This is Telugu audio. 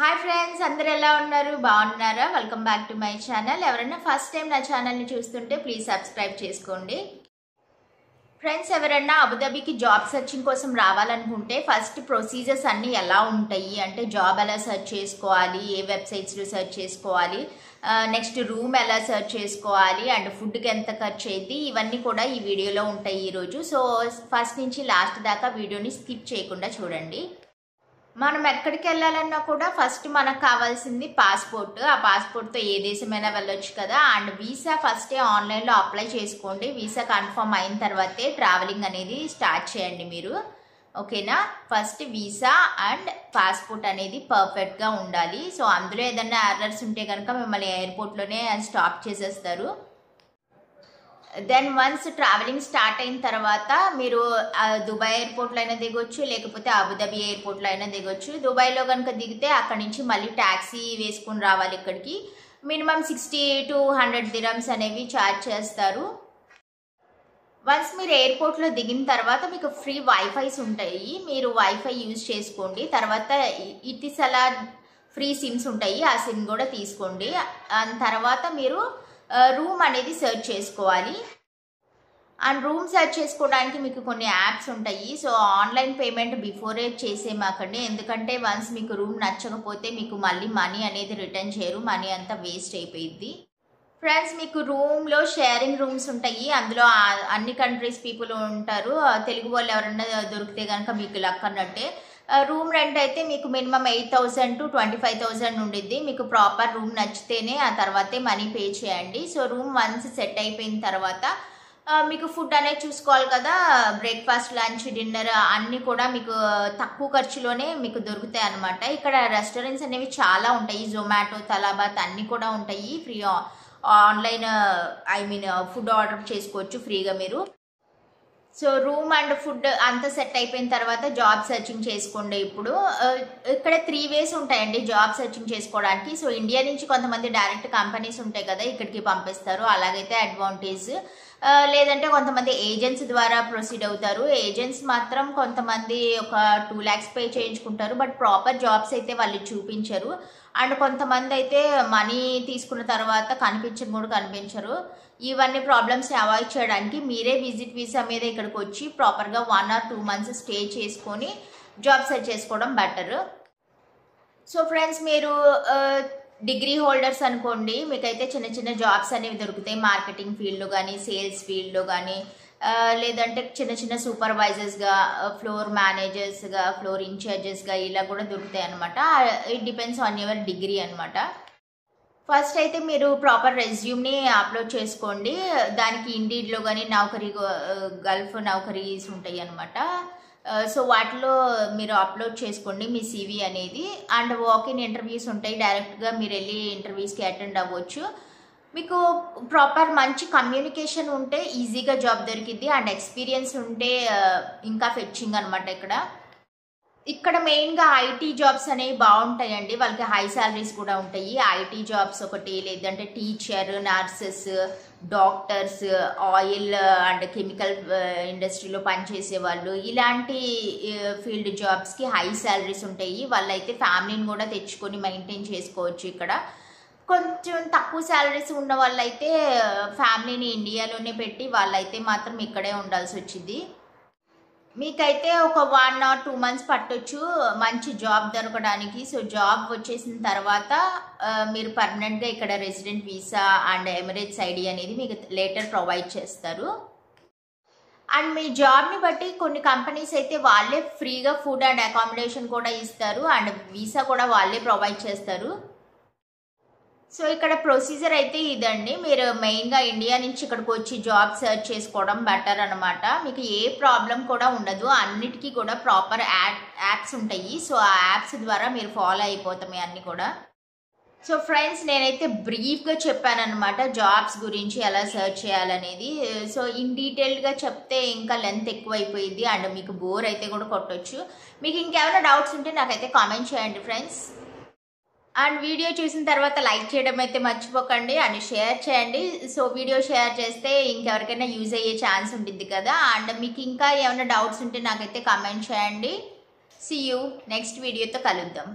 హాయ్ ఫ్రెండ్స్, అందరూ ఎలా ఉన్నారు? బాగున్నారా? Welcome back to my channel. ఎవరైనా ఫస్ట్ టైం నా ఛానల్ని చూస్తుంటే ప్లీజ్ సబ్స్క్రైబ్ చేసుకోండి. ఫ్రెండ్స్, ఎవరైనా అబుదాబికి జాబ్ సెర్చింగ్ కోసం రావాలనుకుంటే ఫస్ట్ ప్రొసీజర్స్ అన్నీ ఎలా ఉంటాయి అంటే జాబ్ ఎలా సెర్చ్ చేసుకోవాలి, ఏ వెబ్సైట్స్లో సెర్చ్ చేసుకోవాలి, నెక్స్ట్ రూమ్ ఎలా సెర్చ్ చేసుకోవాలి అండ్ ఫుడ్కి ఎంత ఖర్చు అయింది, ఇవన్నీ కూడా ఈ వీడియోలో ఉంటాయి ఈరోజు. సో ఫస్ట్ నుంచి లాస్ట్ దాకా వీడియోని స్కిప్ చేయకుండా చూడండి. మనం ఎక్కడికి వెళ్ళాలన్నా కూడా ఫస్ట్ మనకు కావాల్సింది పాస్పోర్ట్. ఆ పాస్పోర్ట్తో ఏ దేశమైనా వెళ్ళొచ్చు కదా. అండ్ వీసా ఫస్టే ఆన్లైన్లో అప్లై చేసుకోండి. వీసా కన్ఫర్మ్ అయిన తర్వాతే ట్రావెలింగ్ అనేది స్టార్ట్ చేయండి మీరు. ఓకేనా? ఫస్ట్ వీసా అండ్ పాస్పోర్ట్ అనేది పర్ఫెక్ట్గా ఉండాలి. సో అందులో ఏదైనా ఎర్రర్స్ ఉంటే కనుక మిమ్మల్ని ఎయిర్పోర్ట్లోనే స్టాప్ చేసేస్తారు. దెన్ వన్స్ ట్రావెలింగ్ స్టార్ట్ అయిన తర్వాత మీరు దుబాయ్ ఎయిర్పోర్ట్లో అయినా దిగొచ్చు, లేకపోతే అబుదాబి ఎయిర్పోర్ట్లో అయినా దిగొచ్చు. దుబాయ్లో కనుక దిగితే అక్కడి నుంచి మళ్ళీ ట్యాక్సీ వేసుకుని రావాలి ఇక్కడికి. మినిమం 60 to 100 dirhams అనేవి ఛార్జ్ చేస్తారు. వన్స్ మీరు ఎయిర్పోర్ట్లో దిగిన తర్వాత మీకు ఫ్రీ వైఫైస్ ఉంటాయి, మీరు వైఫై యూజ్ చేసుకోండి. తర్వాత ఇటిసలా ఫ్రీ సిమ్స్ ఉంటాయి, ఆ సిమ్ కూడా తీసుకోండి. తర్వాత మీరు రూమ్ అనేది సెర్చ్ చేసుకోవాలి. అండ్ రూమ్ సెర్చ్ చేసుకోవడానికి మీకు కొన్ని యాప్స్ ఉంటాయి. సో ఆన్లైన్ పేమెంట్ బిఫోరే చేసేమాకండి, ఎందుకంటే వన్స్ మీకు రూమ్ నచ్చకపోతే మీకు మళ్ళీ మనీ అనేది రిటర్న్ చేయరు, మనీ అంతా వేస్ట్ అయిపోయింది. ఫ్రెండ్స్, మీకు రూమ్లో షేరింగ్ రూమ్స్ ఉంటాయి, అందులో అన్ని కంట్రీస్ పీపుల్ ఉంటారు. తెలుగు వాళ్ళు ఎవరన్నా దొరికితే కనుక మీకు లక్ అన్నట్టే. రూమ్ రెంట్ అయితే మీకు మినిమం 8,000 to 25,000 ఉండిద్ది. మీకు ప్రాపర్ రూమ్ నచ్చితేనే ఆ తర్వాతే మనీ పే చేయండి. సో రూమ్ వన్స్ సెట్ అయిపోయిన తర్వాత మీకు ఫుడ్ అనేది చూసుకోవాలి కదా. బ్రేక్ఫాస్ట్, లంచ్, డిన్నర్ అన్నీ కూడా మీకు తక్కువ ఖర్చులోనే మీకు దొరుకుతాయి అన్నమాట. ఇక్కడ రెస్టారెంట్స్ అనేవి చాలా ఉంటాయి, జొమాటో, తలాబాత్ అన్నీ కూడా ఉంటాయి. ఫ్రీ ఆన్లైన్ ఫుడ్ ఆర్డర్ చేసుకోవచ్చు ఫ్రీగా మీరు. సో రూమ్ అండ్ ఫుడ్ అంతా సెట్ అయిపోయిన తర్వాత జాబ్ సెర్చింగ్ చేసుకోండి. ఇప్పుడు ఇక్కడ 3 ways ఉంటాయండి జాబ్ సెర్చింగ్ చేసుకోవడానికి. సో ఇండియా నుంచి కొంతమంది డైరెక్ట్ కంపెనీస్ ఉంటాయి కదా, ఇక్కడికి పంపిస్తారు, అలాగైతే అడ్వాంటేజ్. లేదంటే కొంతమంది ఏజెంట్స్ ద్వారా ప్రొసీడ్ అవుతారు. ఏజెంట్స్ మాత్రం కొంతమంది ఒక 2 lakhs పే చేయించుకుంటారు, బట్ ప్రాపర్ జాబ్స్ అయితే వాళ్ళు చూపించరు. అండ్ కొంతమంది అయితే మనీ తీసుకున్న తర్వాత కనిపించరు. ఇవన్నీ ప్రాబ్లమ్స్ని అవాయిడ్ చేయడానికి మీరే విజిట్ వీసా మీద ఇక్కడికి వచ్చి ప్రాపర్గా 1 or 2 months స్టే చేసుకొని జాబ్ సెర్చ్ చేసుకోవడం బెటర్. సో ఫ్రెండ్స్, మీరు డిగ్రీ హోల్డర్స్ అనుకోండి, మీకైతే చిన్న చిన్న జాబ్స్ అనేవి దొరుకుతాయి మార్కెటింగ్ ఫీల్డ్లో కానీ, సేల్స్ ఫీల్డ్లో కానీ, లేదంటే చిన్న చిన్న సూపర్వైజర్స్గా, ఫ్లోర్ మేనేజర్స్గా, ఫ్లోర్ ఇన్ఛార్జెస్గా ఇలా కూడా దొరుకుతాయి అనమాట. It depends on your degree అనమాట. ఫస్ట్ అయితే మీరు ప్రాపర్ రెజ్యూమ్ని అప్లోడ్ చేసుకోండి. దానికి ఇండీడ్లో కానీ గల్ఫ్ నౌకరీస్ ఉంటాయి అనమాట. సో వాటిలో మీరు అప్లోడ్ చేసుకోండి మీ CV అనేది. అండ్ వాకిన్ ఇంటర్వ్యూస్ ఉంటాయి, డైరెక్ట్గా మీరు వెళ్ళి ఇంటర్వ్యూస్కి అటెండ్ అవ్వచ్చు. మీకు ప్రాపర్ మంచి కమ్యూనికేషన్ ఉంటే ఈజీగా జాబ్ దొరికిద్ది. అండ్ ఎక్స్పీరియన్స్ ఉంటే ఇంకా ఫెచ్చింగ్ అనమాట. ఇక్కడ మెయిన్గా ఐటీ జాబ్స్ అనేవి బాగుంటాయండి, వాళ్ళకి హై శాలరీస్ కూడా ఉంటాయి. ఐటీ జాబ్స్ ఒకటి, లేదంటే teacher, nurses, doctors, oil and chemical ఇండస్ట్రీలో పనిచేసే వాళ్ళు, ఇలాంటి ఫీల్డ్ జాబ్స్కి హై శాలరీస్ ఉంటాయి. వాళ్ళైతే ఫ్యామిలీని కూడా తెచ్చుకొని మెయింటైన్ చేసుకోవచ్చు. ఇక్కడ కొంచెం తక్కువ శాలరీస్ ఉన్న వాళ్ళైతే ఫ్యామిలీని ఇండియాలోనే పెట్టి వాళ్ళైతే మాత్రం ఇక్కడే ఉండాల్సి వచ్చింది. మీకైతే ఒక 1 or 2 months పట్టొచ్చు మంచి జాబ్ దొరకడానికి. సో జాబ్ వచ్చేసిన తర్వాత మీరు పర్మనెంట్గా ఇక్కడ resident visa and Emirates ID అనేది మీకు లేటర్ ప్రొవైడ్ చేస్తారు. అండ్ మీ జాబ్ని బట్టి కొన్ని కంపెనీస్ అయితే వాళ్ళే ఫ్రీగా ఫుడ్ అండ్ అకామిడేషన్ కూడా ఇస్తారు, అండ్ వీసా కూడా వాళ్ళే ప్రొవైడ్ చేస్తారు. సో ఇక్కడ ప్రొసీజర్ అయితే ఇదండి. మీరు మెయిన్గా ఇండియా నుంచి ఇక్కడికి వచ్చి జాబ్ సెర్చ్ చేసుకోవడం బెటర్ అనమాట. మీకు ఏ ప్రాబ్లం కూడా ఉండదు, అన్నిటికీ కూడా ప్రాపర్ యాప్స్ ఉంటాయి. సో ఆ యాప్స్ ద్వారా మీరు ఫాలో అయిపోతాయి అన్నీ కూడా. సో ఫ్రెండ్స్, నేనైతే బ్రీఫ్గా చెప్పాను అనమాట జాబ్స్ గురించి ఎలా సెర్చ్ చేయాలనేది. సో ఇన్ డీటెయిల్డ్గా చెప్తే ఇంకా లెంత్ ఎక్కువైపోయింది అండ్ మీకు బోర్ అయితే కూడా కొట్టొచ్చు. మీకు ఇంకేమైనా డౌట్స్ ఉంటే నాకైతే కామెంట్ చేయండి ఫ్రెండ్స్. అండ్ వీడియో చూసిన తర్వాత లైక్ చేయడం అయితే మర్చిపోకండి అండ్ షేర్ చేయండి. సో వీడియో షేర్ చేస్తే ఇంకెవరికైనా యూజ్ అయ్యే ఛాన్స్ ఉంటుంది కదా. అండ్ మీకు ఇంకా ఏమైనా డౌట్స్ ఉంటే నాకైతే కామెంట్ చేయండి. సీ యూ నెక్స్ట్ వీడియోతో కలుద్దాం.